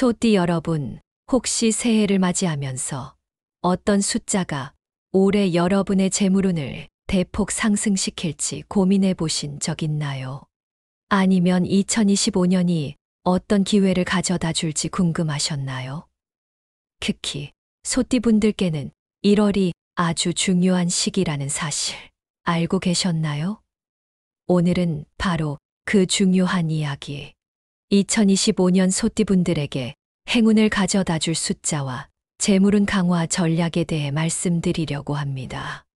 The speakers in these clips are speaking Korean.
소띠 여러분, 혹시 새해를 맞이하면서 어떤 숫자가 올해 여러분의 재물운을 대폭 상승시킬지 고민해 보신 적 있나요? 아니면 2025년이 어떤 기회를 가져다 줄지 궁금하셨나요? 특히 소띠분들께는 1월이 아주 중요한 시기라는 사실 알고 계셨나요? 오늘은 바로 그 중요한 이야기, 2025년 소띠분들에게 행운을 가져다 줄 숫자와 재물운 강화 전략에 대해 말씀드리려고 합니다.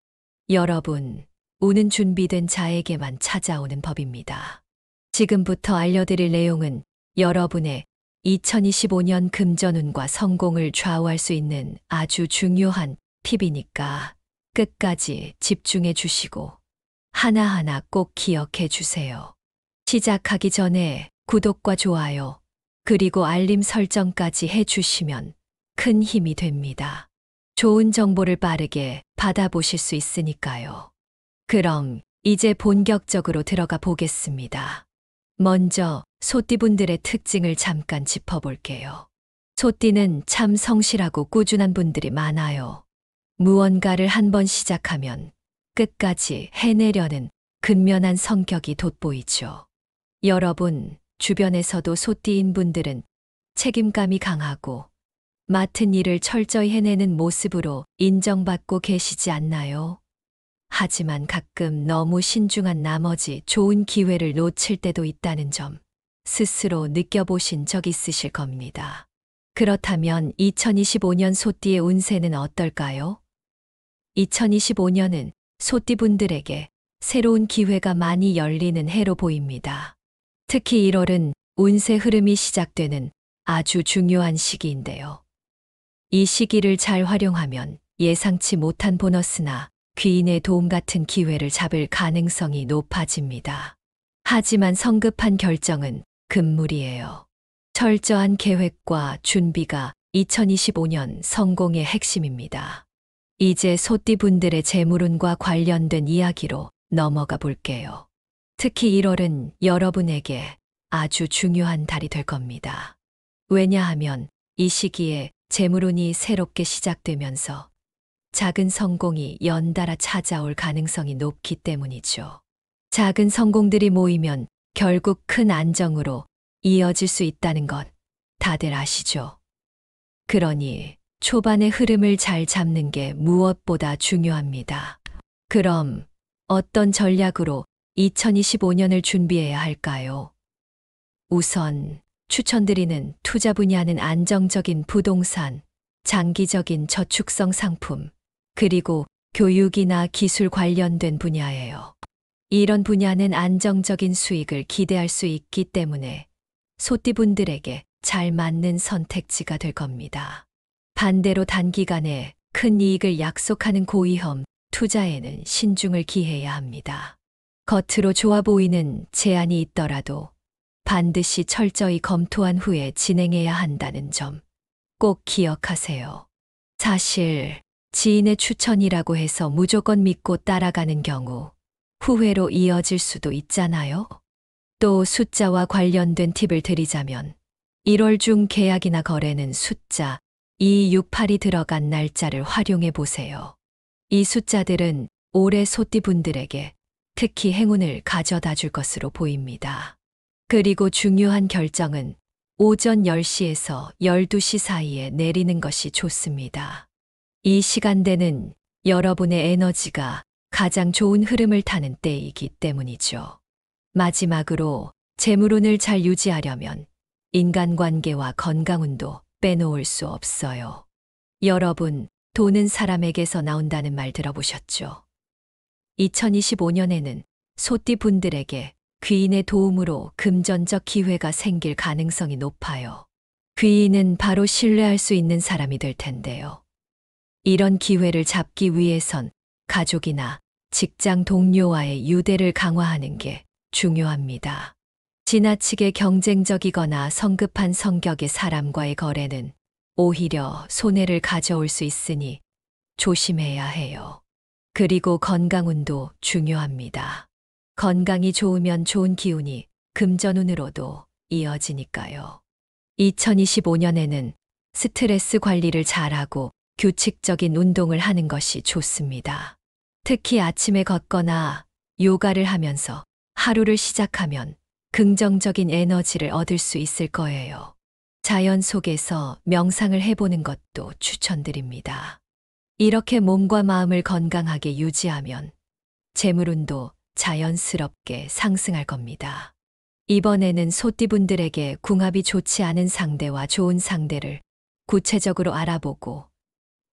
여러분, 운은 준비된 자에게만 찾아오는 법입니다. 지금부터 알려드릴 내용은 여러분의 2025년 금전운과 성공을 좌우할 수 있는 아주 중요한 팁이니까 끝까지 집중해 주시고 하나하나 꼭 기억해 주세요. 시작하기 전에 구독과 좋아요, 그리고 알림 설정까지 해 주시면 큰 힘이 됩니다. 좋은 정보를 빠르게 받아보실 수 있으니까요. 그럼 이제 본격적으로 들어가 보겠습니다. 먼저 소띠분들의 특징을 잠깐 짚어볼게요. 소띠는 참 성실하고 꾸준한 분들이 많아요. 무언가를 한번 시작하면 끝까지 해내려는 근면한 성격이 돋보이죠. 여러분, 주변에서도 소띠인 분들은 책임감이 강하고 맡은 일을 철저히 해내는 모습으로 인정받고 계시지 않나요? 하지만 가끔 너무 신중한 나머지 좋은 기회를 놓칠 때도 있다는 점 스스로 느껴보신 적 있으실 겁니다. 그렇다면 2025년 소띠의 운세는 어떨까요? 2025년은 소띠분들에게 새로운 기회가 많이 열리는 해로 보입니다. 특히 1월은 운세 흐름이 시작되는 아주 중요한 시기인데요. 이 시기를 잘 활용하면 예상치 못한 보너스나 귀인의 도움 같은 기회를 잡을 가능성이 높아집니다. 하지만 성급한 결정은 금물이에요. 철저한 계획과 준비가 2025년 성공의 핵심입니다. 이제 소띠분들의 재물운과 관련된 이야기로 넘어가 볼게요. 특히 1월은 여러분에게 아주 중요한 달이 될 겁니다. 왜냐하면 이 시기에 재물운이 새롭게 시작되면서 작은 성공이 연달아 찾아올 가능성이 높기 때문이죠. 작은 성공들이 모이면 결국 큰 안정으로 이어질 수 있다는 것 다들 아시죠? 그러니 초반의 흐름을 잘 잡는 게 무엇보다 중요합니다. 그럼 어떤 전략으로 2025년을 준비해야 할까요? 우선 추천드리는 투자 분야는 안정적인 부동산, 장기적인 저축성 상품, 그리고 교육이나 기술 관련된 분야예요. 이런 분야는 안정적인 수익을 기대할 수 있기 때문에 소띠분들에게 잘 맞는 선택지가 될 겁니다. 반대로 단기간에 큰 이익을 약속하는 고위험 투자에는 신중을 기해야 합니다. 겉으로 좋아 보이는 제안이 있더라도 반드시 철저히 검토한 후에 진행해야 한다는 점 꼭 기억하세요. 사실 지인의 추천이라고 해서 무조건 믿고 따라가는 경우 후회로 이어질 수도 있잖아요. 또 숫자와 관련된 팁을 드리자면 1월 중 계약이나 거래는 숫자 268이 들어간 날짜를 활용해 보세요. 이 숫자들은 올해 소띠분들에게 특히 행운을 가져다 줄 것으로 보입니다. 그리고 중요한 결정은 오전 10시에서 12시 사이에 내리는 것이 좋습니다. 이 시간대는 여러분의 에너지가 가장 좋은 흐름을 타는 때이기 때문이죠. 마지막으로 재물운을 잘 유지하려면 인간관계와 건강운도 빼놓을 수 없어요. 여러분, 돈은 사람에게서 나온다는 말 들어보셨죠? 2025년에는 소띠분들에게 귀인의 도움으로 금전적 기회가 생길 가능성이 높아요. 귀인은 바로 신뢰할 수 있는 사람이 될 텐데요. 이런 기회를 잡기 위해선 가족이나 직장 동료와의 유대를 강화하는 게 중요합니다. 지나치게 경쟁적이거나 성급한 성격의 사람과의 거래는 오히려 손해를 가져올 수 있으니 조심해야 해요. 그리고 건강운도 중요합니다. 건강이 좋으면 좋은 기운이 금전운으로도 이어지니까요. 2025년에는 스트레스 관리를 잘하고 규칙적인 운동을 하는 것이 좋습니다. 특히 아침에 걷거나 요가를 하면서 하루를 시작하면 긍정적인 에너지를 얻을 수 있을 거예요. 자연 속에서 명상을 해보는 것도 추천드립니다. 이렇게 몸과 마음을 건강하게 유지하면 재물운도 자연스럽게 상승할 겁니다. 이번에는 소띠분들에게 궁합이 좋지 않은 상대와 좋은 상대를 구체적으로 알아보고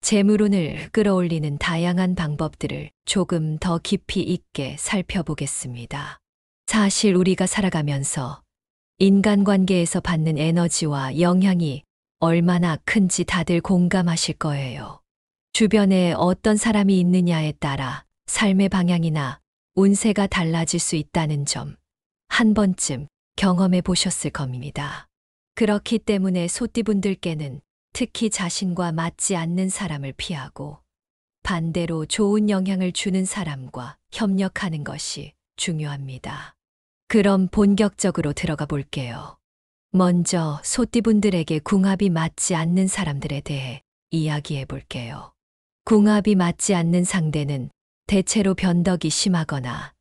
재물운을 끌어올리는 다양한 방법들을 조금 더 깊이 있게 살펴보겠습니다. 사실 우리가 살아가면서 인간관계에서 받는 에너지와 영향이 얼마나 큰지 다들 공감하실 거예요. 주변에 어떤 사람이 있느냐에 따라 삶의 방향이나 운세가 달라질 수 있다는 점 한 번쯤 경험해 보셨을 겁니다. 그렇기 때문에 소띠분들께는 특히 자신과 맞지 않는 사람을 피하고 반대로 좋은 영향을 주는 사람과 협력하는 것이 중요합니다. 그럼 본격적으로 들어가 볼게요. 먼저 소띠분들에게 궁합이 맞지 않는 사람들에 대해 이야기해 볼게요. 궁합이 맞지 않는 상대는 대체로 변덕이 심하거나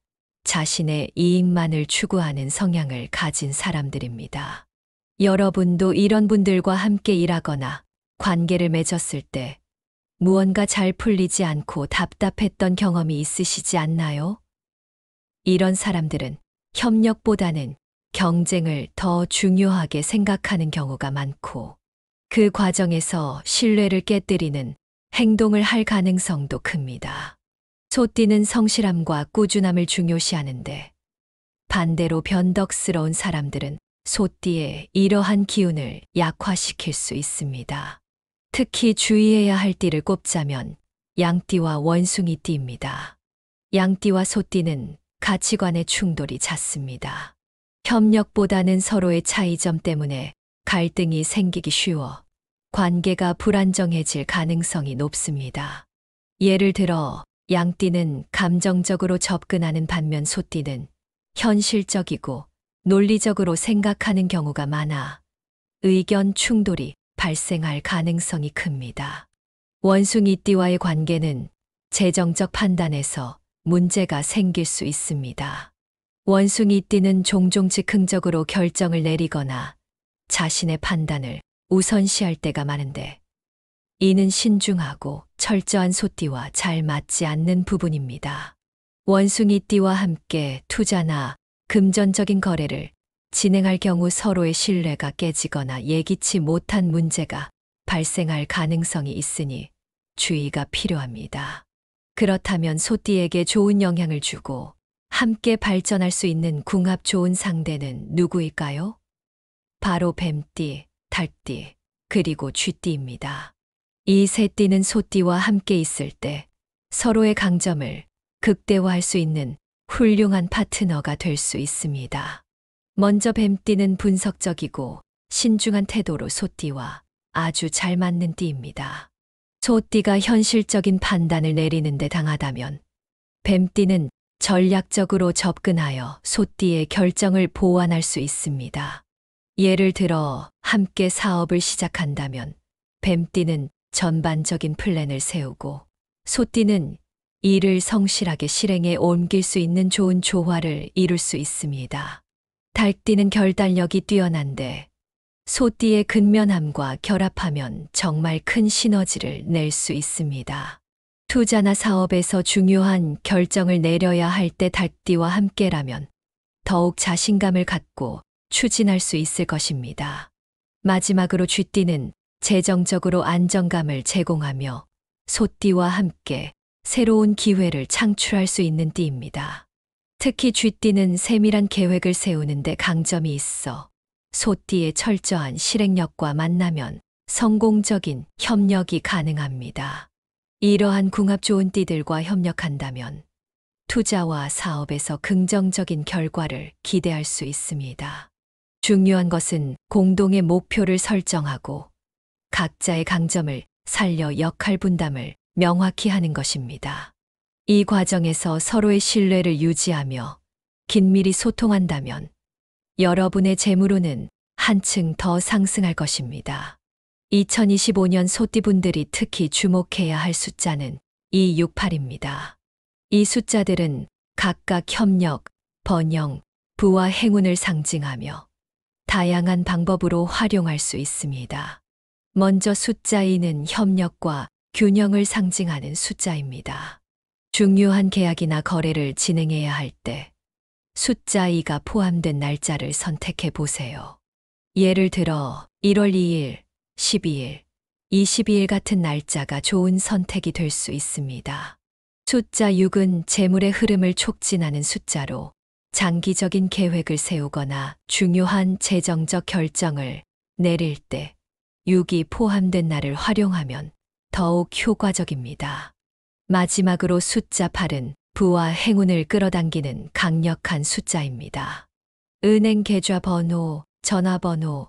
자신의 이익만을 추구하는 성향을 가진 사람들입니다. 여러분도 이런 분들과 함께 일하거나 관계를 맺었을 때 무언가 잘 풀리지 않고 답답했던 경험이 있으시지 않나요? 이런 사람들은 협력보다는 경쟁을 더 중요하게 생각하는 경우가 많고 그 과정에서 신뢰를 깨뜨리는 행동을 할 가능성도 큽니다. 소띠는 성실함과 꾸준함을 중요시하는데 반대로 변덕스러운 사람들은 소띠의 이러한 기운을 약화시킬 수 있습니다. 특히 주의해야 할 띠를 꼽자면 양띠와 원숭이띠입니다. 양띠와 소띠는 가치관의 충돌이 잦습니다. 협력보다는 서로의 차이점 때문에 갈등이 생기기 쉬워 관계가 불안정해질 가능성이 높습니다. 예를 들어 양띠는 감정적으로 접근하는 반면 소띠는 현실적이고 논리적으로 생각하는 경우가 많아 의견 충돌이 발생할 가능성이 큽니다. 원숭이띠와의 관계는 재정적 판단에서 문제가 생길 수 있습니다. 원숭이띠는 종종 즉흥적으로 결정을 내리거나 자신의 판단을 우선시할 때가 많은데 이는 신중하고 철저한 소띠와 잘 맞지 않는 부분입니다. 원숭이띠와 함께 투자나 금전적인 거래를 진행할 경우 서로의 신뢰가 깨지거나 예기치 못한 문제가 발생할 가능성이 있으니 주의가 필요합니다. 그렇다면 소띠에게 좋은 영향을 주고 함께 발전할 수 있는 궁합 좋은 상대는 누구일까요? 바로 뱀띠, 닭띠, 그리고 쥐띠입니다. 이 세 띠는 소띠와 함께 있을 때 서로의 강점을 극대화할 수 있는 훌륭한 파트너가 될 수 있습니다. 먼저 뱀띠는 분석적이고 신중한 태도로 소띠와 아주 잘 맞는 띠입니다. 소띠가 현실적인 판단을 내리는데 당하다면 뱀띠는 전략적으로 접근하여 소띠의 결정을 보완할 수 있습니다. 예를 들어 함께 사업을 시작한다면 뱀띠는 전반적인 플랜을 세우고 소띠는 이를 성실하게 실행에 옮길 수 있는 좋은 조화를 이룰 수 있습니다. 닭띠는 결단력이 뛰어난데 소띠의 근면함과 결합하면 정말 큰 시너지를 낼 수 있습니다. 투자나 사업에서 중요한 결정을 내려야 할 때 닭띠와 함께라면 더욱 자신감을 갖고 추진할 수 있을 것입니다. 마지막으로 쥐띠는 재정적으로 안정감을 제공하며 소띠와 함께 새로운 기회를 창출할 수 있는 띠입니다. 특히 쥐띠는 세밀한 계획을 세우는데 강점이 있어 소띠의 철저한 실행력과 만나면 성공적인 협력이 가능합니다. 이러한 궁합 좋은 띠들과 협력한다면 투자와 사업에서 긍정적인 결과를 기대할 수 있습니다. 중요한 것은 공동의 목표를 설정하고 각자의 강점을 살려 역할 분담을 명확히 하는 것입니다. 이 과정에서 서로의 신뢰를 유지하며 긴밀히 소통한다면 여러분의 재물운은 한층 더 상승할 것입니다. 2025년 소띠분들이 특히 주목해야 할 숫자는 268입니다. 이 숫자들은 각각 협력, 번영, 부와 행운을 상징하며 다양한 방법으로 활용할 수 있습니다. 먼저 숫자 2는 협력과 균형을 상징하는 숫자입니다. 중요한 계약이나 거래를 진행해야 할 때 숫자 2가 포함된 날짜를 선택해 보세요. 예를 들어 1월 2일, 12일, 22일 같은 날짜가 좋은 선택이 될 수 있습니다. 숫자 6은 재물의 흐름을 촉진하는 숫자로 장기적인 계획을 세우거나 중요한 재정적 결정을 내릴 때 6이 포함된 날을 활용하면 더욱 효과적입니다. 마지막으로 숫자 8은 부와 행운을 끌어당기는 강력한 숫자입니다. 은행 계좌 번호, 전화번호,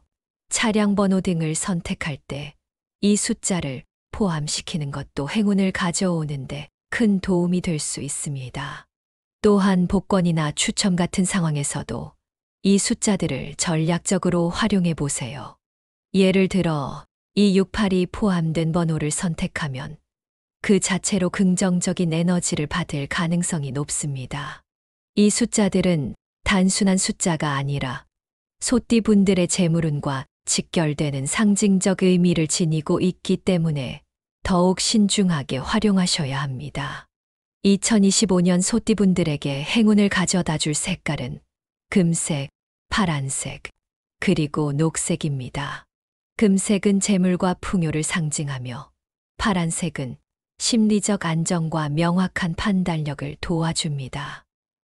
차량 번호 등을 선택할 때 이 숫자를 포함시키는 것도 행운을 가져오는데 큰 도움이 될 수 있습니다. 또한 복권이나 추첨 같은 상황에서도 이 숫자들을 전략적으로 활용해 보세요. 예를 들어 268이 포함된 번호를 선택하면 그 자체로 긍정적인 에너지를 받을 가능성이 높습니다. 이 숫자들은 단순한 숫자가 아니라 소띠분들의 재물운과 직결되는 상징적 의미를 지니고 있기 때문에 더욱 신중하게 활용하셔야 합니다. 2025년 소띠분들에게 행운을 가져다 줄 색깔은 금색, 파란색, 그리고 녹색입니다. 금색은 재물과 풍요를 상징하며 파란색은 심리적 안정과 명확한 판단력을 도와줍니다.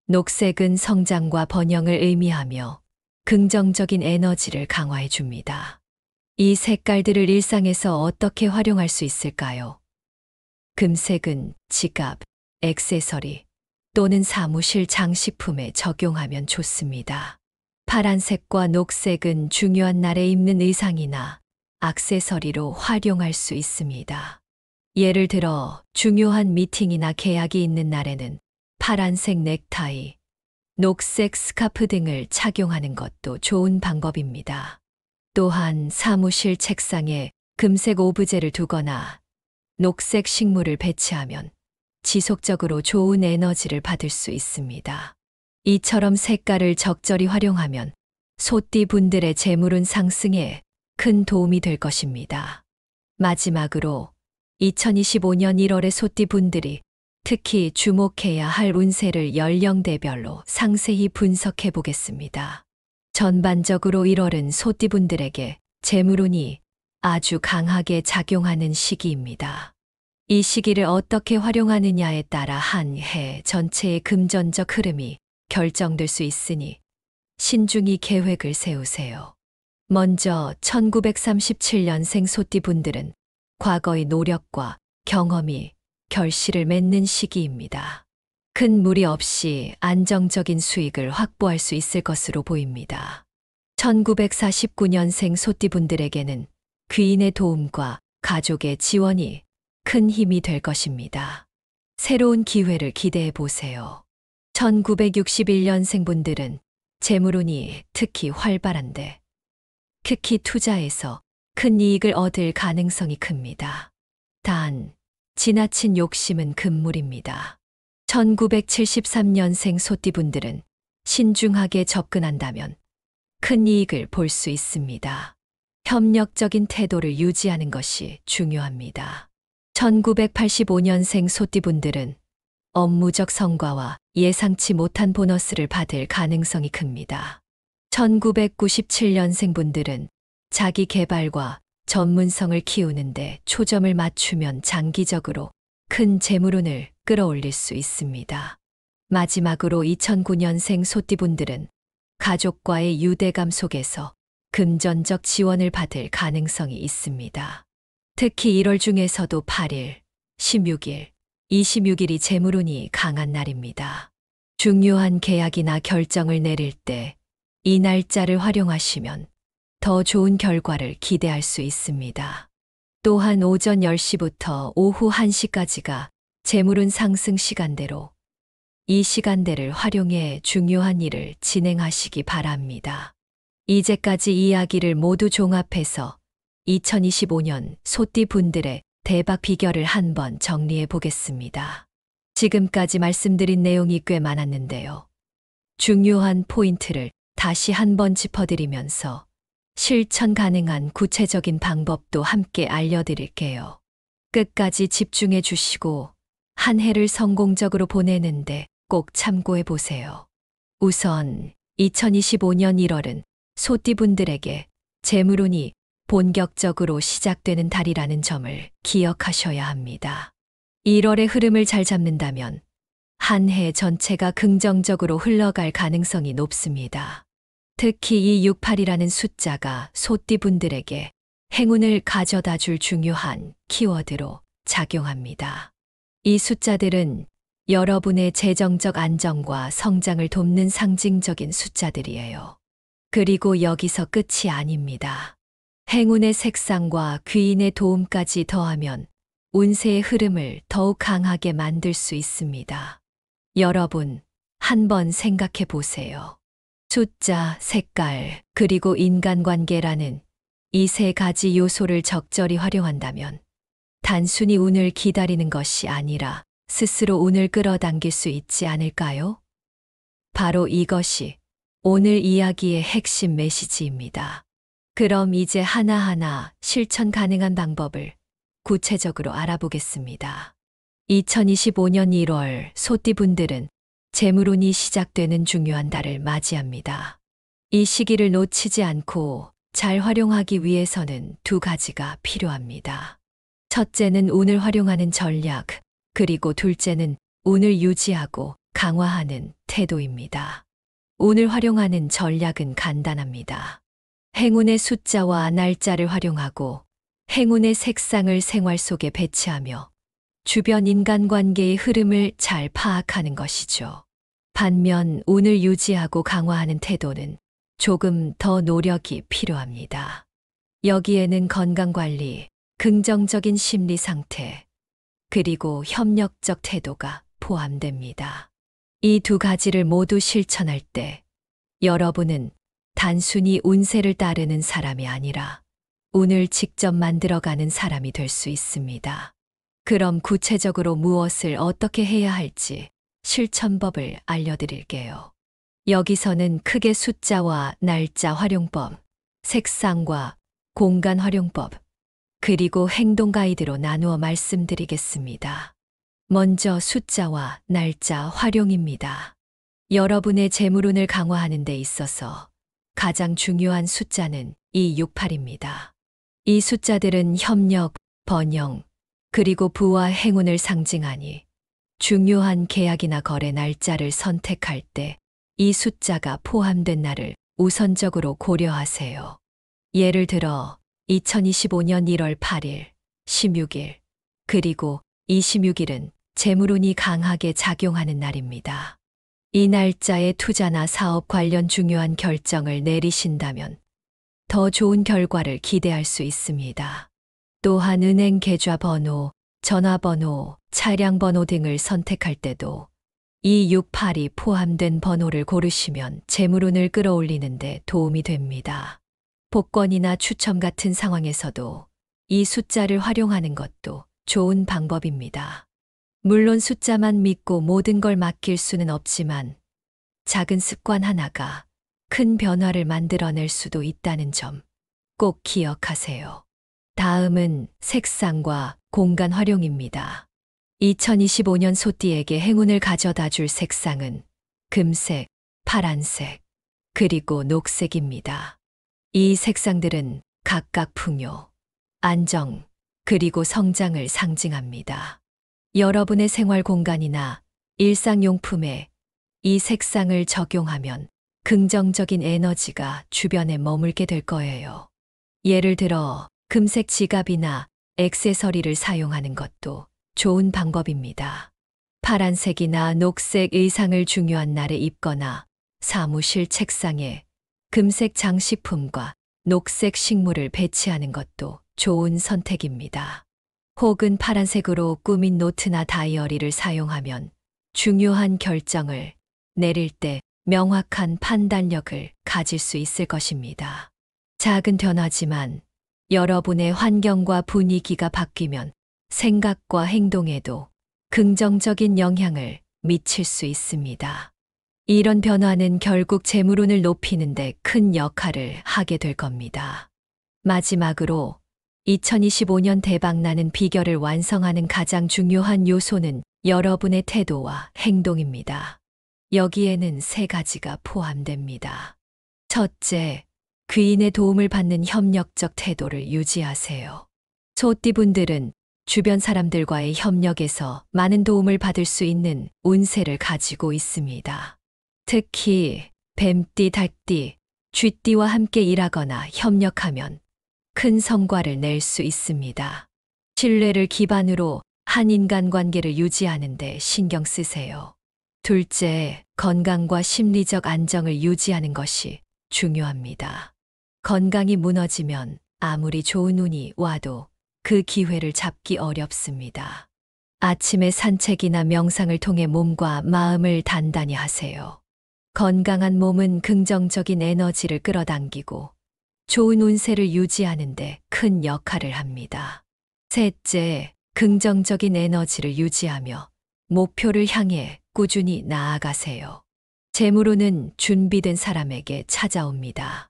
녹색은 성장과 번영을 의미하며 긍정적인 에너지를 강화해 줍니다. 이 색깔들을 일상에서 어떻게 활용할 수 있을까요? 금색은 지갑, 액세서리 또는 사무실 장식품에 적용하면 좋습니다. 파란색과 녹색은 중요한 날에 입는 의상이나 액세서리로 활용할 수 있습니다. 예를 들어 중요한 미팅이나 계약이 있는 날에는 파란색 넥타이, 녹색 스카프 등을 착용하는 것도 좋은 방법입니다. 또한 사무실 책상에 금색 오브제를 두거나 녹색 식물을 배치하면 지속적으로 좋은 에너지를 받을 수 있습니다. 이처럼 색깔을 적절히 활용하면 소띠 분들의 재물운 상승에 큰 도움이 될 것입니다. 마지막으로 2025년 1월에 소띠 분들이 특히 주목해야 할 운세를 연령대별로 상세히 분석해 보겠습니다. 전반적으로 1월은 소띠 분들에게 재물운이 아주 강하게 작용하는 시기입니다. 이 시기를 어떻게 활용하느냐에 따라 한 해 전체의 금전적 흐름이 결정될 수 있으니 신중히 계획을 세우세요. 먼저 1937년생 소띠 분들은 과거의 노력과 경험이 결실을 맺는 시기입니다. 큰 무리 없이 안정적인 수익을 확보할 수 있을 것으로 보입니다. 1949년생 소띠 분들에게는 귀인의 도움과 가족의 지원이 큰 힘이 될 것입니다. 새로운 기회를 기대해 보세요. 1961년생 분들은 재물운이 특히 활발한데 특히 투자에서 큰 이익을 얻을 가능성이 큽니다. 단, 지나친 욕심은 금물입니다. 1973년생 소띠분들은 신중하게 접근한다면 큰 이익을 볼 수 있습니다. 협력적인 태도를 유지하는 것이 중요합니다. 1985년생 소띠분들은 업무적 성과와 예상치 못한 보너스를 받을 가능성이 큽니다. 1997년생 분들은 자기 개발과 전문성을 키우는데 초점을 맞추면 장기적으로 큰 재물운을 끌어올릴 수 있습니다. 마지막으로 2009년생 소띠분들은 가족과의 유대감 속에서 금전적 지원을 받을 가능성이 있습니다. 특히 1월 중에서도 8일, 16일, 26일이 재물운이 강한 날입니다. 중요한 계약이나 결정을 내릴 때 이 날짜를 활용하시면 더 좋은 결과를 기대할 수 있습니다. 또한 오전 10시부터 오후 1시까지가 재물운 상승 시간대로 이 시간대를 활용해 중요한 일을 진행하시기 바랍니다. 이제까지 이야기를 모두 종합해서 2025년 소띠 분들의 대박 비결을 한번 정리해 보겠습니다. 지금까지 말씀드린 내용이 꽤 많았는데요. 중요한 포인트를 다시 한번 짚어드리면서 실천 가능한 구체적인 방법도 함께 알려드릴게요. 끝까지 집중해 주시고 한 해를 성공적으로 보내는데 꼭 참고해 보세요. 우선 2025년 1월은 소띠분들에게 재물운이 본격적으로 시작되는 달이라는 점을 기억하셔야 합니다. 1월의 흐름을 잘 잡는다면 한 해 전체가 긍정적으로 흘러갈 가능성이 높습니다. 특히 이 68이라는 숫자가 소띠분들에게 행운을 가져다 줄 중요한 키워드로 작용합니다. 이 숫자들은 여러분의 재정적 안정과 성장을 돕는 상징적인 숫자들이에요. 그리고 여기서 끝이 아닙니다. 행운의 색상과 귀인의 도움까지 더하면 운세의 흐름을 더욱 강하게 만들 수 있습니다. 여러분, 한번 생각해 보세요. 숫자, 색깔, 그리고 인간관계라는 이 세 가지 요소를 적절히 활용한다면 단순히 운을 기다리는 것이 아니라 스스로 운을 끌어당길 수 있지 않을까요? 바로 이것이 오늘 이야기의 핵심 메시지입니다. 그럼 이제 하나하나 실천 가능한 방법을 구체적으로 알아보겠습니다. 2025년 1월 소띠분들은 재물운이 시작되는 중요한 달을 맞이합니다. 이 시기를 놓치지 않고 잘 활용하기 위해서는 두 가지가 필요합니다. 첫째는 운을 활용하는 전략, 그리고 둘째는 운을 유지하고 강화하는 태도입니다. 운을 활용하는 전략은 간단합니다. 행운의 숫자와 날짜를 활용하고 행운의 색상을 생활 속에 배치하며 주변 인간관계의 흐름을 잘 파악하는 것이죠. 반면 운을 유지하고 강화하는 태도는 조금 더 노력이 필요합니다. 여기에는 건강관리, 긍정적인 심리 상태, 그리고 협력적 태도가 포함됩니다. 이 두 가지를 모두 실천할 때 여러분은 단순히 운세를 따르는 사람이 아니라 운을 직접 만들어가는 사람이 될 수 있습니다. 그럼 구체적으로 무엇을 어떻게 해야 할지 실천법을 알려드릴게요. 여기서는 크게 숫자와 날짜 활용법, 색상과 공간 활용법, 그리고 행동 가이드로 나누어 말씀드리겠습니다. 먼저 숫자와 날짜 활용입니다. 여러분의 재물운을 강화하는 데 있어서 가장 중요한 숫자는 이 68입니다. 이 숫자들은 협력, 번영, 그리고 부와 행운을 상징하니 중요한 계약이나 거래 날짜를 선택할 때 이 숫자가 포함된 날을 우선적으로 고려하세요. 예를 들어 2025년 1월 8일, 16일, 그리고 26일은 재물운이 강하게 작용하는 날입니다. 이 날짜에 투자나 사업 관련 중요한 결정을 내리신다면 더 좋은 결과를 기대할 수 있습니다. 또한 은행 계좌 번호, 전화번호, 차량 번호 등을 선택할 때도 이 68이 포함된 번호를 고르시면 재물운을 끌어올리는 데 도움이 됩니다. 복권이나 추첨 같은 상황에서도 이 숫자를 활용하는 것도 좋은 방법입니다. 물론 숫자만 믿고 모든 걸 맡길 수는 없지만 작은 습관 하나가 큰 변화를 만들어낼 수도 있다는 점 꼭 기억하세요. 다음은 색상과 공간 활용입니다. 2025년 소띠에게 행운을 가져다 줄 색상은 금색, 파란색, 그리고 녹색입니다. 이 색상들은 각각 풍요, 안정, 그리고 성장을 상징합니다. 여러분의 생활 공간이나 일상용품에 이 색상을 적용하면 긍정적인 에너지가 주변에 머물게 될 거예요. 예를 들어 금색 지갑이나 액세서리를 사용하는 것도 좋은 방법입니다. 파란색이나 녹색 의상을 중요한 날에 입거나 사무실 책상에 금색 장식품과 녹색 식물을 배치하는 것도 좋은 선택입니다. 혹은 파란색으로 꾸민 노트나 다이어리를 사용하면 중요한 결정을 내릴 때 명확한 판단력을 가질 수 있을 것입니다. 작은 변화지만 여러분의 환경과 분위기가 바뀌면 생각과 행동에도 긍정적인 영향을 미칠 수 있습니다. 이런 변화는 결국 재물운을 높이는 데 큰 역할을 하게 될 겁니다. 마지막으로 2025년 대박나는 비결을 완성하는 가장 중요한 요소는 여러분의 태도와 행동입니다. 여기에는 세 가지가 포함됩니다. 첫째, 귀인의 도움을 받는 협력적 태도를 유지하세요. 소띠분들은 주변 사람들과의 협력에서 많은 도움을 받을 수 있는 운세를 가지고 있습니다. 특히 뱀띠, 닭띠, 쥐띠와 함께 일하거나 협력하면 큰 성과를 낼 수 있습니다. 신뢰를 기반으로 한 인간관계를 유지하는 데 신경 쓰세요. 둘째, 건강과 심리적 안정을 유지하는 것이 중요합니다. 건강이 무너지면 아무리 좋은 운이 와도 그 기회를 잡기 어렵습니다. 아침에 산책이나 명상을 통해 몸과 마음을 단단히 하세요. 건강한 몸은 긍정적인 에너지를 끌어당기고 좋은 운세를 유지하는 데 큰 역할을 합니다. 셋째, 긍정적인 에너지를 유지하며 목표를 향해 꾸준히 나아가세요. 재물운은 준비된 사람에게 찾아옵니다.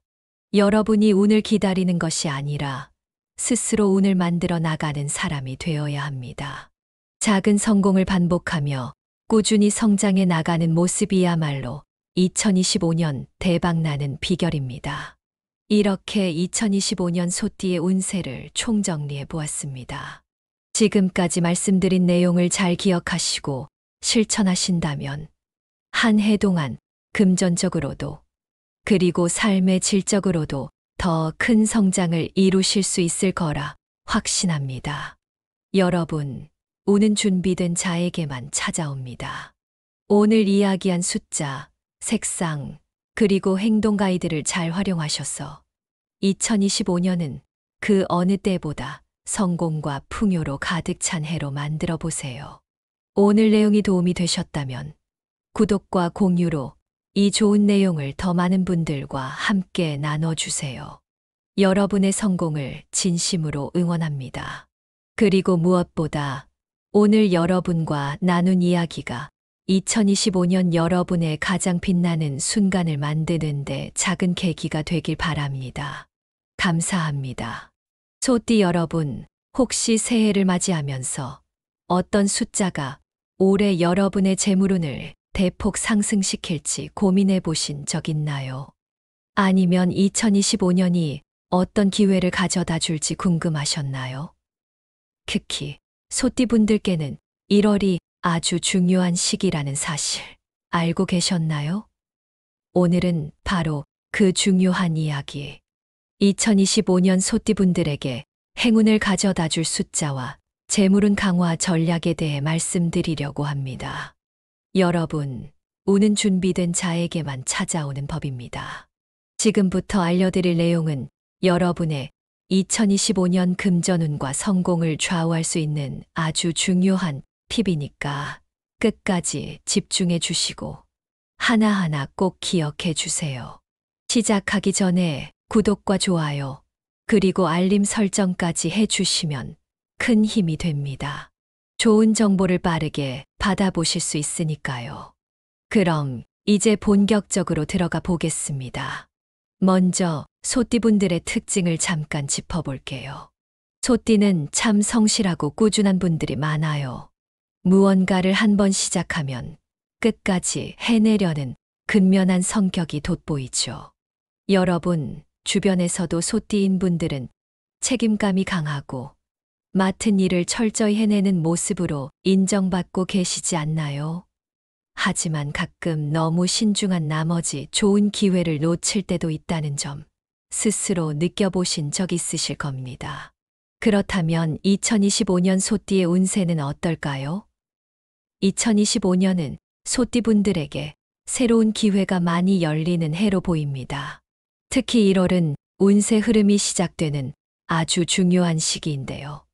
여러분이 운을 기다리는 것이 아니라 스스로 운을 만들어 나가는 사람이 되어야 합니다. 작은 성공을 반복하며 꾸준히 성장해 나가는 모습이야말로 2025년 대박나는 비결입니다. 이렇게 2025년 소띠의 운세를 총정리해 보았습니다. 지금까지 말씀드린 내용을 잘 기억하시고 실천하신다면 한 해 동안 금전적으로도 그리고 삶의 질적으로도 더 큰 성장을 이루실 수 있을 거라 확신합니다. 여러분, 운은 준비된 자에게만 찾아옵니다. 오늘 이야기한 숫자, 색상, 그리고 행동 가이드를 잘 활용하셔서 2025년은 그 어느 때보다 성공과 풍요로 가득 찬 해로 만들어 보세요. 오늘 내용이 도움이 되셨다면 구독과 공유로 이 좋은 내용을 더 많은 분들과 함께 나눠주세요. 여러분의 성공을 진심으로 응원합니다. 그리고 무엇보다 오늘 여러분과 나눈 이야기가 2025년 여러분의 가장 빛나는 순간을 만드는 데 작은 계기가 되길 바랍니다. 감사합니다. 소띠 여러분, 혹시 새해를 맞이하면서 어떤 숫자가 올해 여러분의 재물운을 대폭 상승시킬지 고민해 보신 적 있나요? 아니면 2025년이 어떤 기회를 가져다 줄지 궁금하셨나요? 특히 소띠분들께는 1월이 아주 중요한 시기라는 사실 알고 계셨나요? 오늘은 바로 그 중요한 이야기, 2025년 소띠분들에게 행운을 가져다 줄 숫자와 재물운 강화 전략에 대해 말씀드리려고 합니다. 여러분, 운은 준비된 자에게만 찾아오는 법입니다. 지금부터 알려드릴 내용은 여러분의 2025년 금전운과 성공을 좌우할 수 있는 아주 중요한 팁이니까 끝까지 집중해 주시고 하나하나 꼭 기억해 주세요. 시작하기 전에 구독과 좋아요, 그리고 알림 설정까지 해 주시면 큰 힘이 됩니다. 좋은 정보를 빠르게 받아보실 수 있으니까요. 그럼 이제 본격적으로 들어가 보겠습니다. 먼저 소띠분들의 특징을 잠깐 짚어볼게요. 소띠는 참 성실하고 꾸준한 분들이 많아요. 무언가를 한번 시작하면 끝까지 해내려는 근면한 성격이 돋보이죠. 여러분, 주변에서도 소띠인 분들은 책임감이 강하고 맡은 일을 철저히 해내는 모습으로 인정받고 계시지 않나요? 하지만 가끔 너무 신중한 나머지 좋은 기회를 놓칠 때도 있다는 점 스스로 느껴보신 적 있으실 겁니다. 그렇다면 2025년 소띠의 운세는 어떨까요? 2025년은 소띠분들에게 새로운 기회가 많이 열리는 해로 보입니다. 특히 1월은 운세 흐름이 시작되는 아주 중요한 시기인데요.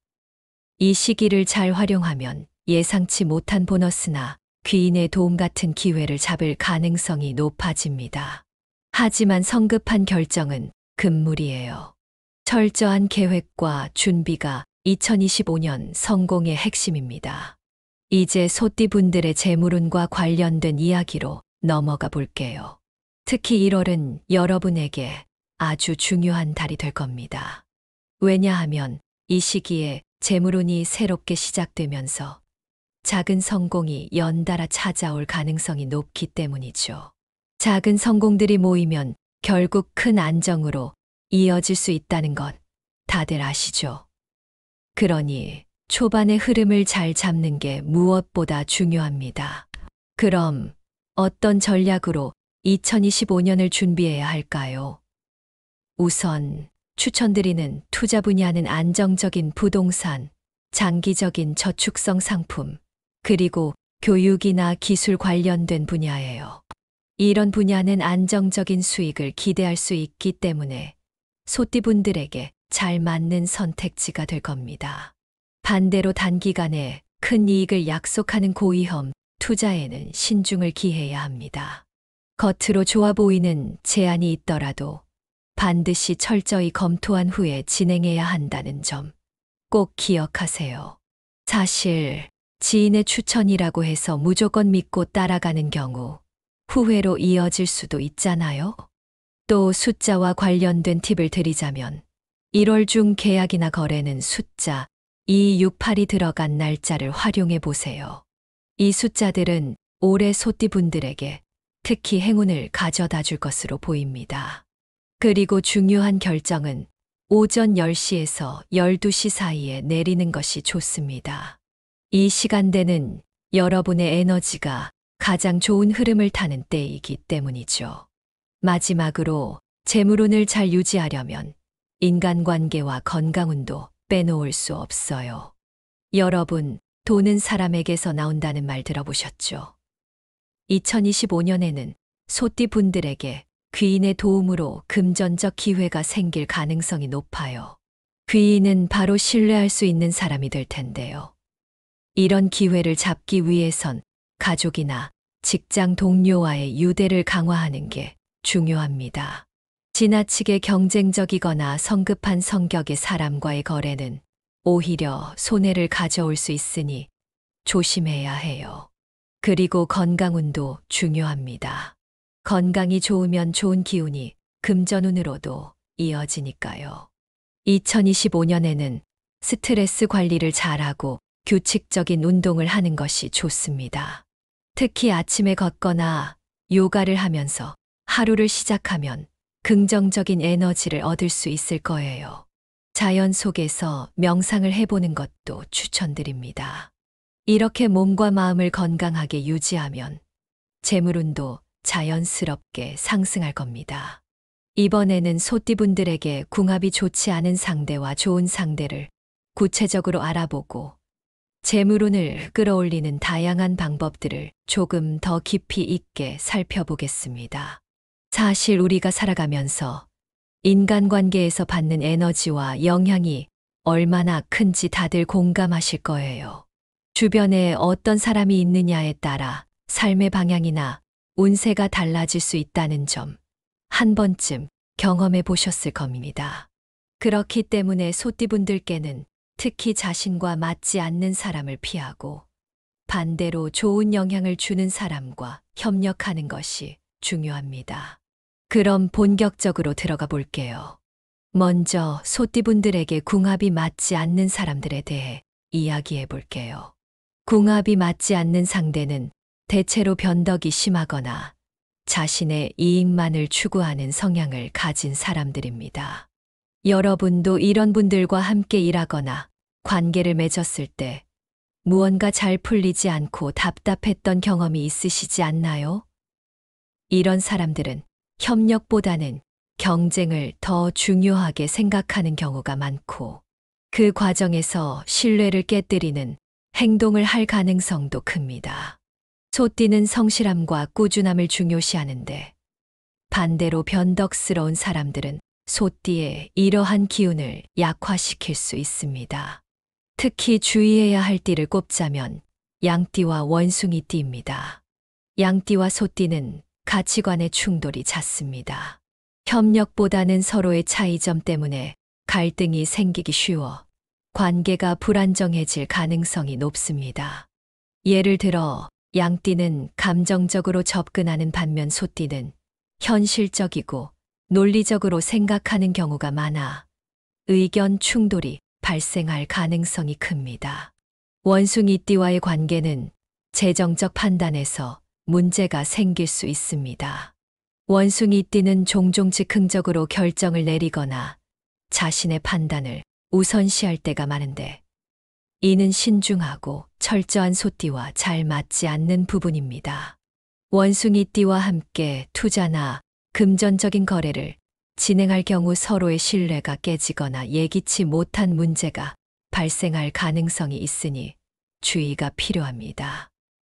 이 시기를 잘 활용하면 예상치 못한 보너스나 귀인의 도움 같은 기회를 잡을 가능성이 높아집니다. 하지만 성급한 결정은 금물이에요. 철저한 계획과 준비가 2025년 성공의 핵심입니다. 이제 소띠분들의 재물운과 관련된 이야기로 넘어가 볼게요. 특히 1월은 여러분에게 아주 중요한 달이 될 겁니다. 왜냐하면 이 시기에 재물운이 새롭게 시작되면서 작은 성공이 연달아 찾아올 가능성이 높기 때문이죠. 작은 성공들이 모이면 결국 큰 안정으로 이어질 수 있다는 것 다들 아시죠? 그러니 초반의 흐름을 잘 잡는 게 무엇보다 중요합니다. 그럼 어떤 전략으로 2025년을 준비해야 할까요? 우선 추천드리는 투자 분야는 안정적인 부동산, 장기적인 저축성 상품, 그리고 교육이나 기술 관련된 분야예요. 이런 분야는 안정적인 수익을 기대할 수 있기 때문에 소띠분들에게 잘 맞는 선택지가 될 겁니다. 반대로 단기간에 큰 이익을 약속하는 고위험 투자에는 신중을 기해야 합니다. 겉으로 좋아 보이는 제안이 있더라도 반드시 철저히 검토한 후에 진행해야 한다는 점 꼭 기억하세요. 사실 지인의 추천이라고 해서 무조건 믿고 따라가는 경우 후회로 이어질 수도 있잖아요. 또 숫자와 관련된 팁을 드리자면 1월 중 계약이나 거래는 숫자 268이 들어간 날짜를 활용해 보세요. 이 숫자들은 올해 소띠분들에게 특히 행운을 가져다 줄 것으로 보입니다. 그리고 중요한 결정은 오전 10시에서 12시 사이에 내리는 것이 좋습니다. 이 시간대는 여러분의 에너지가 가장 좋은 흐름을 타는 때이기 때문이죠. 마지막으로 재물운을 잘 유지하려면 인간관계와 건강운도 빼놓을 수 없어요. 여러분, 돈은 사람에게서 나온다는 말 들어보셨죠? 2025년에는 소띠분들에게 귀인의 도움으로 금전적 기회가 생길 가능성이 높아요. 귀인은 바로 신뢰할 수 있는 사람이 될 텐데요. 이런 기회를 잡기 위해선 가족이나 직장 동료와의 유대를 강화하는 게 중요합니다. 지나치게 경쟁적이거나 성급한 성격의 사람과의 거래는 오히려 손해를 가져올 수 있으니 조심해야 해요. 그리고 건강운도 중요합니다. 건강이 좋으면 좋은 기운이 금전운으로도 이어지니까요. 2025년에는 스트레스 관리를 잘하고 규칙적인 운동을 하는 것이 좋습니다. 특히 아침에 걷거나 요가를 하면서 하루를 시작하면 긍정적인 에너지를 얻을 수 있을 거예요. 자연 속에서 명상을 해보는 것도 추천드립니다. 이렇게 몸과 마음을 건강하게 유지하면 재물운도 자연스럽게 상승할 겁니다. 이번에는 소띠분들에게 궁합이 좋지 않은 상대와 좋은 상대를 구체적으로 알아보고 재물운을 끌어올리는 다양한 방법들을 조금 더 깊이 있게 살펴보겠습니다. 사실 우리가 살아가면서 인간관계에서 받는 에너지와 영향이 얼마나 큰지 다들 공감하실 거예요. 주변에 어떤 사람이 있느냐에 따라 삶의 방향이나 운세가 달라질 수 있다는 점 한 번쯤 경험해 보셨을 겁니다. 그렇기 때문에 소띠분들께는 특히 자신과 맞지 않는 사람을 피하고 반대로 좋은 영향을 주는 사람과 협력하는 것이 중요합니다. 그럼 본격적으로 들어가 볼게요. 먼저 소띠분들에게 궁합이 맞지 않는 사람들에 대해 이야기해 볼게요. 궁합이 맞지 않는 상대는 대체로 변덕이 심하거나 자신의 이익만을 추구하는 성향을 가진 사람들입니다. 여러분도 이런 분들과 함께 일하거나 관계를 맺었을 때 무언가 잘 풀리지 않고 답답했던 경험이 있으시지 않나요? 이런 사람들은 협력보다는 경쟁을 더 중요하게 생각하는 경우가 많고 그 과정에서 신뢰를 깨뜨리는 행동을 할 가능성도 큽니다. 소띠는 성실함과 꾸준함을 중요시하는데 반대로 변덕스러운 사람들은 소띠의 이러한 기운을 약화시킬 수 있습니다. 특히 주의해야 할 띠를 꼽자면 양띠와 원숭이띠입니다. 양띠와 소띠는 가치관의 충돌이 잦습니다. 협력보다는 서로의 차이점 때문에 갈등이 생기기 쉬워 관계가 불안정해질 가능성이 높습니다. 예를 들어 양띠는 감정적으로 접근하는 반면 소띠는 현실적이고 논리적으로 생각하는 경우가 많아 의견 충돌이 발생할 가능성이 큽니다. 원숭이띠와의 관계는 재정적 판단에서 문제가 생길 수 있습니다. 원숭이띠는 종종 즉흥적으로 결정을 내리거나 자신의 판단을 우선시할 때가 많은데 이는 신중하고 철저한 소띠와 잘 맞지 않는 부분입니다. 원숭이띠와 함께 투자나 금전적인 거래를 진행할 경우 서로의 신뢰가 깨지거나 예기치 못한 문제가 발생할 가능성이 있으니 주의가 필요합니다.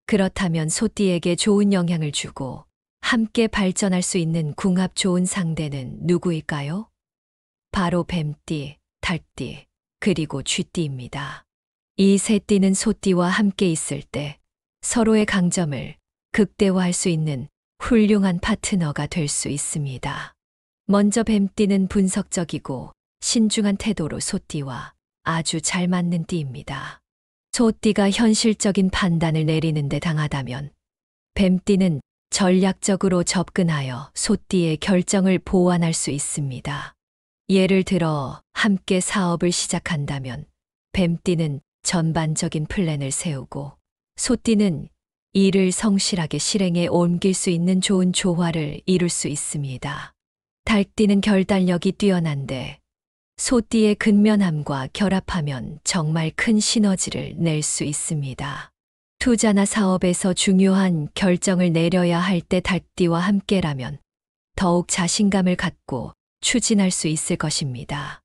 그렇다면 소띠에게 좋은 영향을 주고 함께 발전할 수 있는 궁합 좋은 상대는 누구일까요? 바로 뱀띠, 달띠, 그리고 쥐띠입니다. 이 세 띠는 소띠와 함께 있을 때 서로의 강점을 극대화할 수 있는 훌륭한 파트너가 될 수 있습니다. 먼저 뱀띠는 분석적이고 신중한 태도로 소띠와 아주 잘 맞는 띠입니다. 소띠가 현실적인 판단을 내리는데 당하다면 뱀띠는 전략적으로 접근하여 소띠의 결정을 보완할 수 있습니다. 예를 들어 함께 사업을 시작한다면 뱀띠는 전반적인 플랜을 세우고 소띠는 이를 성실하게 실행에 옮길 수 있는 좋은 조화를 이룰 수 있습니다. 달띠는 결단력이 뛰어난데 소띠의 근면함과 결합하면 정말 큰 시너지를 낼 수 있습니다. 투자나 사업에서 중요한 결정을 내려야 할 때 달띠와 함께라면 더욱 자신감을 갖고 추진할 수 있을 것입니다.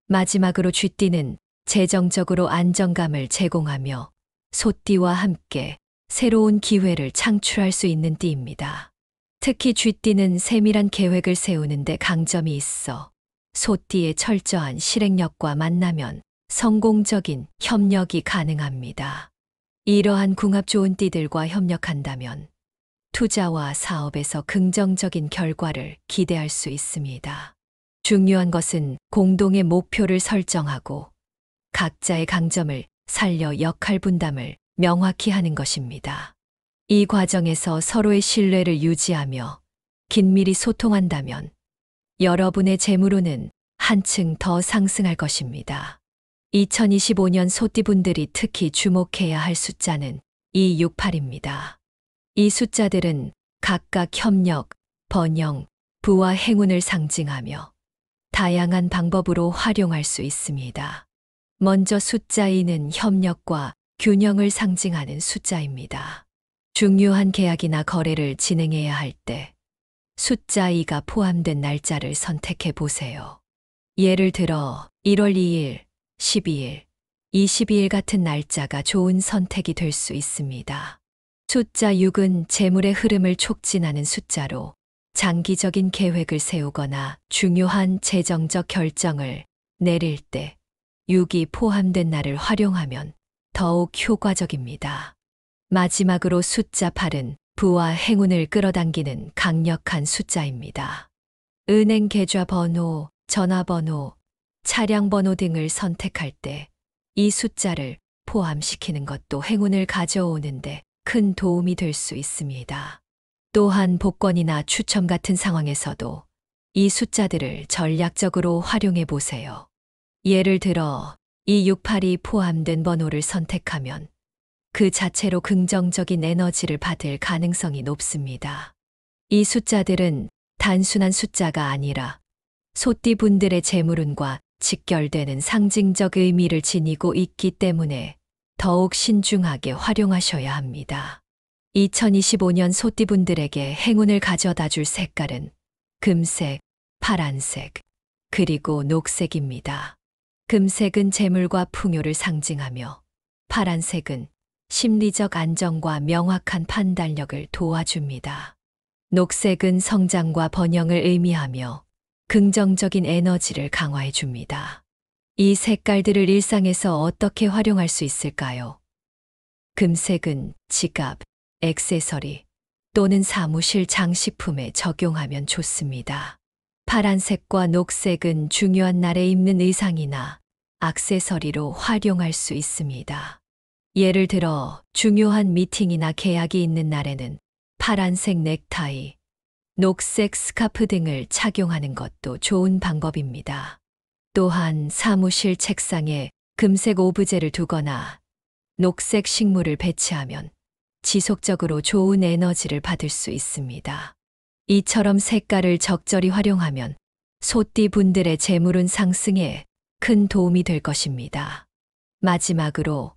마지막으로 쥐띠는 재정적으로 안정감을 제공하며 소띠와 함께 새로운 기회를 창출할 수 있는 띠입니다. 특히 쥐띠는 세밀한 계획을 세우는데 강점이 있어 소띠의 철저한 실행력과 만나면 성공적인 협력이 가능합니다. 이러한 궁합 좋은 띠들과 협력한다면 투자와 사업에서 긍정적인 결과를 기대할 수 있습니다. 중요한 것은 공동의 목표를 설정하고 각자의 강점을 살려 역할 분담을 명확히 하는 것입니다. 이 과정에서 서로의 신뢰를 유지하며 긴밀히 소통한다면 여러분의 재물운은 한층 더 상승할 것입니다. 2025년 소띠분들이 특히 주목해야 할 숫자는 268입니다. 이 숫자들은 각각 협력, 번영, 부와 행운을 상징하며 다양한 방법으로 활용할 수 있습니다. 먼저 숫자 2는 협력과 균형을 상징하는 숫자입니다. 중요한 계약이나 거래를 진행해야 할 때 숫자 2가 포함된 날짜를 선택해 보세요. 예를 들어 1월 2일, 12일, 22일 같은 날짜가 좋은 선택이 될 수 있습니다. 숫자 6은 재물의 흐름을 촉진하는 숫자로 장기적인 계획을 세우거나 중요한 재정적 결정을 내릴 때 6이 포함된 날을 활용하면 더욱 효과적입니다. 마지막으로 숫자 8은 부와 행운을 끌어당기는 강력한 숫자입니다. 은행 계좌번호, 전화번호, 차량번호 등을 선택할 때 이 숫자를 포함시키는 것도 행운을 가져오는데 큰 도움이 될 수 있습니다. 또한 복권이나 추첨 같은 상황에서도 이 숫자들을 전략적으로 활용해 보세요. 예를 들어 268이 포함된 번호를 선택하면 그 자체로 긍정적인 에너지를 받을 가능성이 높습니다. 이 숫자들은 단순한 숫자가 아니라 소띠분들의 재물운과 직결되는 상징적 의미를 지니고 있기 때문에 더욱 신중하게 활용하셔야 합니다. 2025년 소띠분들에게 행운을 가져다 줄 색깔은 금색, 파란색, 그리고 녹색입니다. 금색은 재물과 풍요를 상징하며 파란색은 심리적 안정과 명확한 판단력을 도와줍니다. 녹색은 성장과 번영을 의미하며 긍정적인 에너지를 강화해 줍니다. 이 색깔들을 일상에서 어떻게 활용할 수 있을까요? 금색은 지갑, 액세서리 또는 사무실 장식품에 적용하면 좋습니다. 파란색과 녹색은 중요한 날에 입는 의상이나 액세서리로 활용할 수 있습니다. 예를 들어 중요한 미팅이나 계약이 있는 날에는 파란색 넥타이, 녹색 스카프 등을 착용하는 것도 좋은 방법입니다. 또한 사무실 책상에 금색 오브제를 두거나 녹색 식물을 배치하면 지속적으로 좋은 에너지를 받을 수 있습니다. 이처럼 색깔을 적절히 활용하면 소띠 분들의 재물운 상승에 큰 도움이 될 것입니다. 마지막으로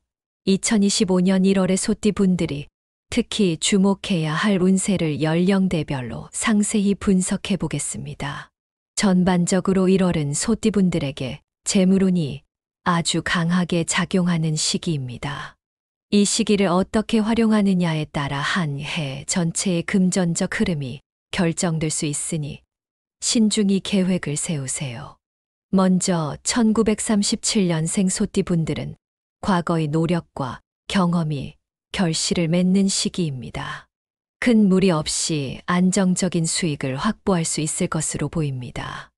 2025년 1월에 소띠 분들이 특히 주목해야 할 운세를 연령대별로 상세히 분석해 보겠습니다. 전반적으로 1월은 소띠 분들에게 재물운이 아주 강하게 작용하는 시기입니다. 이 시기를 어떻게 활용하느냐에 따라 한 해 전체의 금전적 흐름이 결정될 수 있으니 신중히 계획을 세우세요. 먼저 1937년생 소띠 분들은 과거의 노력과 경험이 결실을 맺는 시기입니다. 큰 무리 없이 안정적인 수익을 확보할 수 있을 것으로 보입니다.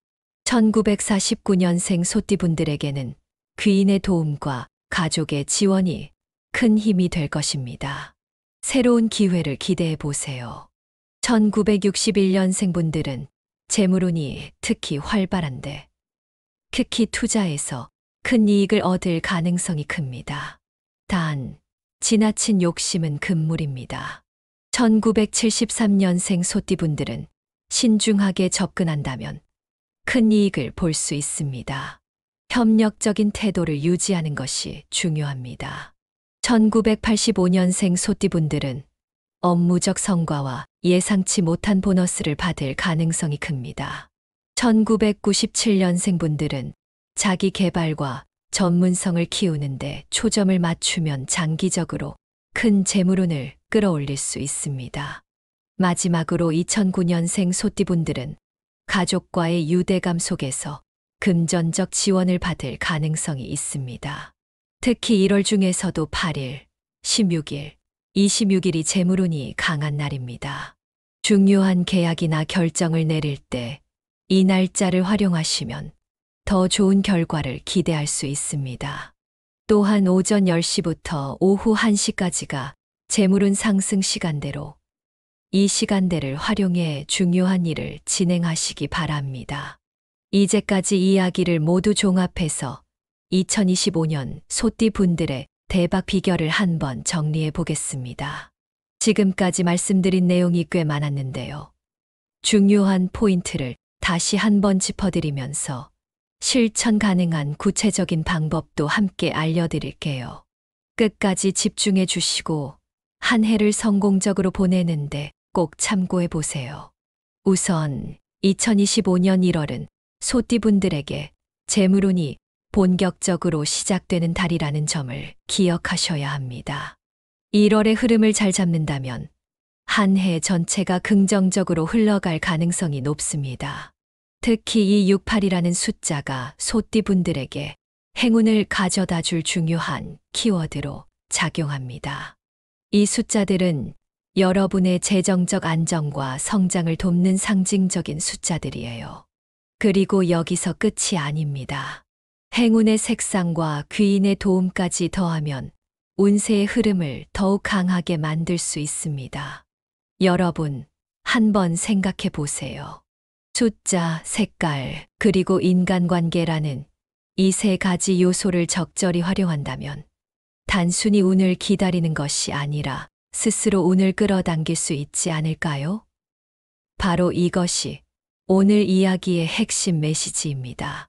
1949년생 소띠 분들에게는 귀인의 도움과 가족의 지원이 큰 힘이 될 것입니다. 새로운 기회를 기대해 보세요. 1961년생 분들은 재물운이 특히 활발한데 특히 투자에서 큰 이익을 얻을 가능성이 큽니다. 단, 지나친 욕심은 금물입니다. 1973년생 소띠 분들은 신중하게 접근한다면 큰 이익을 볼 수 있습니다. 협력적인 태도를 유지하는 것이 중요합니다. 1985년생 소띠 분들은 업무적 성과와 예상치 못한 보너스를 받을 가능성이 큽니다. 1997년생 분들은 자기 개발과 전문성을 키우는데 초점을 맞추면 장기적으로 큰 재물운을 끌어올릴 수 있습니다. 마지막으로 2009년생 소띠 분들은 가족과의 유대감 속에서 금전적 지원을 받을 가능성이 있습니다. 특히 1월 중에서도 8일, 16일, 26일이 재물운이 강한 날입니다. 중요한 계약이나 결정을 내릴 때 이 날짜를 활용하시면 더 좋은 결과를 기대할 수 있습니다. 또한 오전 10시부터 오후 1시까지가 재물운 상승 시간대로 이 시간대를 활용해 중요한 일을 진행하시기 바랍니다. 이제까지 이야기를 모두 종합해서 2025년 소띠 분들의 대박 비결을 한번 정리해 보겠습니다. 지금까지 말씀드린 내용이 꽤 많았는데요. 중요한 포인트를 다시 한번 짚어드리면서 실천 가능한 구체적인 방법도 함께 알려드릴게요. 끝까지 집중해 주시고 한 해를 성공적으로 보내는데 꼭 참고해 보세요. 우선 2025년 1월은 소띠 분들에게 재물운이 본격적으로 시작되는 달이라는 점을 기억하셔야 합니다. 1월의 흐름을 잘 잡는다면 한 해 전체가 긍정적으로 흘러갈 가능성이 높습니다. 특히 이 68이라는 숫자가 소띠 분들에게 행운을 가져다 줄 중요한 키워드로 작용합니다. 이 숫자들은 여러분의 재정적 안정과 성장을 돕는 상징적인 숫자들이에요. 그리고 여기서 끝이 아닙니다. 행운의 색상과 귀인의 도움까지 더하면 운세의 흐름을 더욱 강하게 만들 수 있습니다. 여러분, 한번 생각해 보세요. 숫자, 색깔, 그리고 인간관계라는 이 세 가지 요소를 적절히 활용한다면 단순히 운을 기다리는 것이 아니라 스스로 운을 끌어당길 수 있지 않을까요? 바로 이것이 오늘 이야기의 핵심 메시지입니다.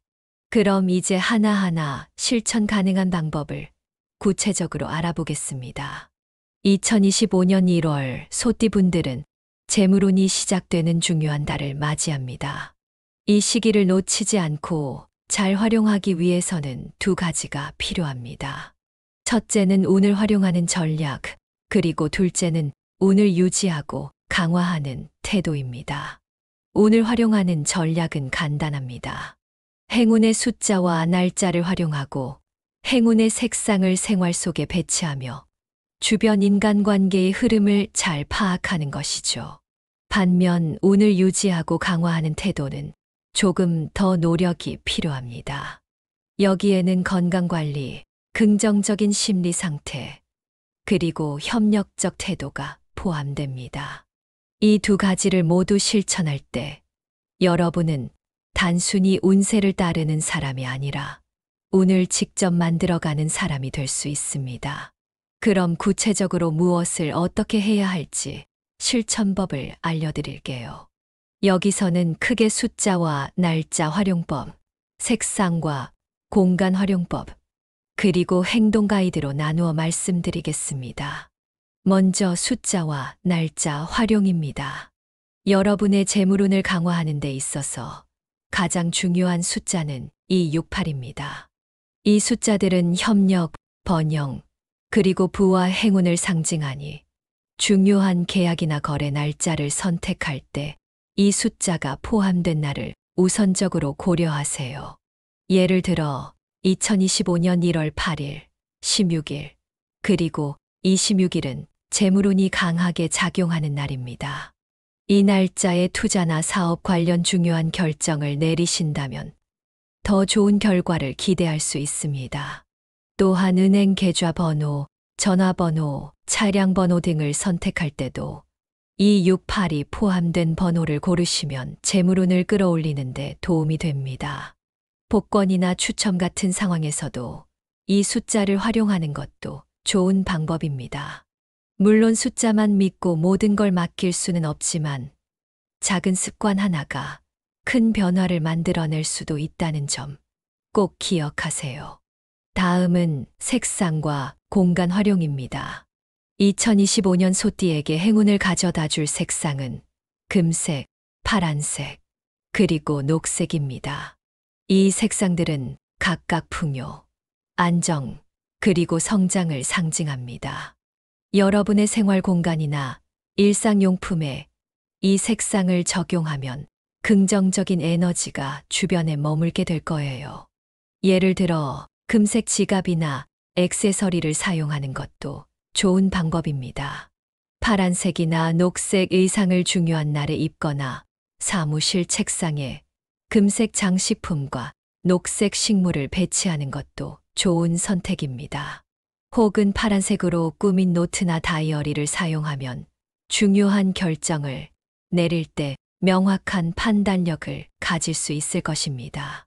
그럼 이제 하나하나 실천 가능한 방법을 구체적으로 알아보겠습니다. 2025년 1월 소띠 분들은 재물운이 시작되는 중요한 달을 맞이합니다. 이 시기를 놓치지 않고 잘 활용하기 위해서는 두 가지가 필요합니다. 첫째는 운을 활용하는 전략, 그리고 둘째는 운을 유지하고 강화하는 태도입니다. 운을 활용하는 전략은 간단합니다. 행운의 숫자와 날짜를 활용하고 행운의 색상을 생활 속에 배치하며 주변 인간관계의 흐름을 잘 파악하는 것이죠. 반면 운을 유지하고 강화하는 태도는 조금 더 노력이 필요합니다. 여기에는 건강관리, 긍정적인 심리 상태, 그리고 협력적 태도가 포함됩니다. 이 두 가지를 모두 실천할 때 여러분은 단순히 운세를 따르는 사람이 아니라 운을 직접 만들어가는 사람이 될 수 있습니다. 그럼 구체적으로 무엇을 어떻게 해야 할지 실천법을 알려드릴게요. 여기서는 크게 숫자와 날짜 활용법, 색상과 공간 활용법, 그리고 행동 가이드로 나누어 말씀드리겠습니다. 먼저 숫자와 날짜 활용입니다. 여러분의 재물운을 강화하는 데 있어서 가장 중요한 숫자는 268입니다. 이 숫자들은 협력, 번영, 그리고 부와 행운을 상징하니 중요한 계약이나 거래 날짜를 선택할 때 이 숫자가 포함된 날을 우선적으로 고려하세요. 예를 들어 2025년 1월 8일, 16일, 그리고 26일은 재물운이 강하게 작용하는 날입니다. 이 날짜에 투자나 사업 관련 중요한 결정을 내리신다면 더 좋은 결과를 기대할 수 있습니다. 또한 은행 계좌 번호, 전화번호, 차량 번호 등을 선택할 때도 268이 포함된 번호를 고르시면 재물운을 끌어올리는 데 도움이 됩니다. 복권이나 추첨 같은 상황에서도 이 숫자를 활용하는 것도 좋은 방법입니다. 물론 숫자만 믿고 모든 걸 맡길 수는 없지만 작은 습관 하나가 큰 변화를 만들어낼 수도 있다는 점 꼭 기억하세요. 다음은 색상과 공간 활용입니다. 2025년 소띠에게 행운을 가져다 줄 색상은 금색, 파란색, 그리고 녹색입니다. 이 색상들은 각각 풍요, 안정, 그리고 성장을 상징합니다. 여러분의 생활 공간이나 일상용품에 이 색상을 적용하면 긍정적인 에너지가 주변에 머물게 될 거예요. 예를 들어 금색 지갑이나 액세서리를 사용하는 것도 좋은 방법입니다. 파란색이나 녹색 의상을 중요한 날에 입거나 사무실 책상에 금색 장식품과 녹색 식물을 배치하는 것도 좋은 선택입니다. 혹은 파란색으로 꾸민 노트나 다이어리를 사용하면 중요한 결정을 내릴 때 명확한 판단력을 가질 수 있을 것입니다.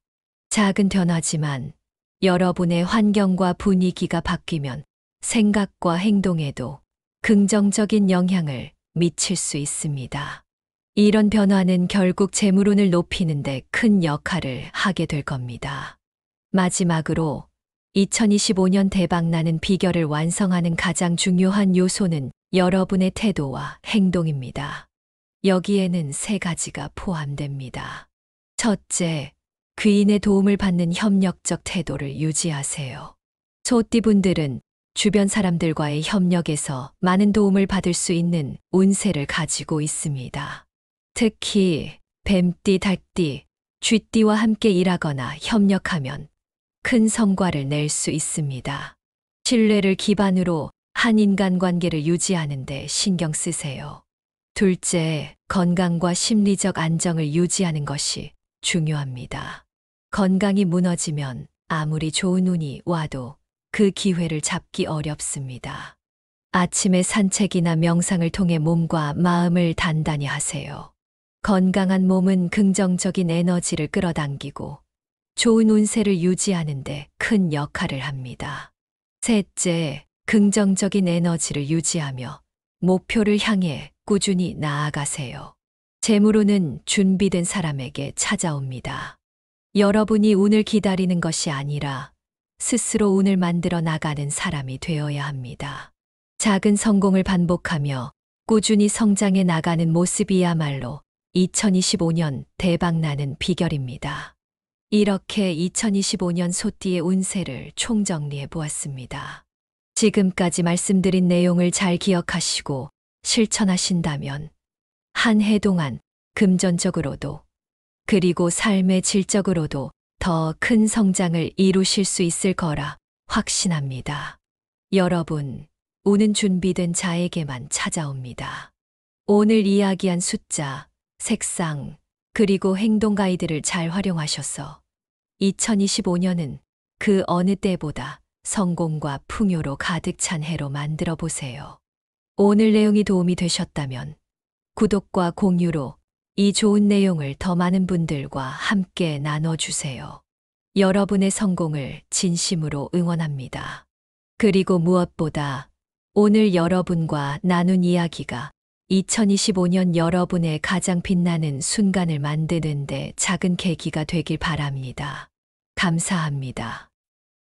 작은 변화지만 여러분의 환경과 분위기가 바뀌면 생각과 행동에도 긍정적인 영향을 미칠 수 있습니다. 이런 변화는 결국 재물운을 높이는 데 큰 역할을 하게 될 겁니다. 마지막으로 2025년 대박나는 비결을 완성하는 가장 중요한 요소는 여러분의 태도와 행동입니다. 여기에는 세 가지가 포함됩니다. 첫째, 귀인의 도움을 받는 협력적 태도를 유지하세요. 소띠분들은 주변 사람들과의 협력에서 많은 도움을 받을 수 있는 운세를 가지고 있습니다. 특히 뱀띠, 닭띠, 쥐띠와 함께 일하거나 협력하면 큰 성과를 낼 수 있습니다. 신뢰를 기반으로 한 인간관계를 유지하는 데 신경 쓰세요. 둘째, 건강과 심리적 안정을 유지하는 것이 중요합니다. 건강이 무너지면 아무리 좋은 운이 와도 그 기회를 잡기 어렵습니다. 아침에 산책이나 명상을 통해 몸과 마음을 단단히 하세요. 건강한 몸은 긍정적인 에너지를 끌어당기고 좋은 운세를 유지하는 데 큰 역할을 합니다. 셋째, 긍정적인 에너지를 유지하며 목표를 향해 꾸준히 나아가세요. 재물운은 준비된 사람에게 찾아옵니다. 여러분이 운을 기다리는 것이 아니라 스스로 운을 만들어 나가는 사람이 되어야 합니다. 작은 성공을 반복하며 꾸준히 성장해 나가는 모습이야말로 2025년 대박나는 비결입니다. 이렇게 2025년 소띠의 운세를 총정리해 보았습니다. 지금까지 말씀드린 내용을 잘 기억하시고 실천하신다면 한 해 동안 금전적으로도 그리고 삶의 질적으로도 더 큰 성장을 이루실 수 있을 거라 확신합니다. 여러분, 운은 준비된 자에게만 찾아옵니다. 오늘 이야기한 숫자, 색상, 그리고 행동 가이드를 잘 활용하셔서 2025년은 그 어느 때보다 성공과 풍요로 가득 찬 해로 만들어 보세요. 오늘 내용이 도움이 되셨다면 구독과 공유로 이 좋은 내용을 더 많은 분들과 함께 나눠주세요. 여러분의 성공을 진심으로 응원합니다. 그리고 무엇보다 오늘 여러분과 나눈 이야기가 2025년 여러분의 가장 빛나는 순간을 만드는데 작은 계기가 되길 바랍니다. 감사합니다.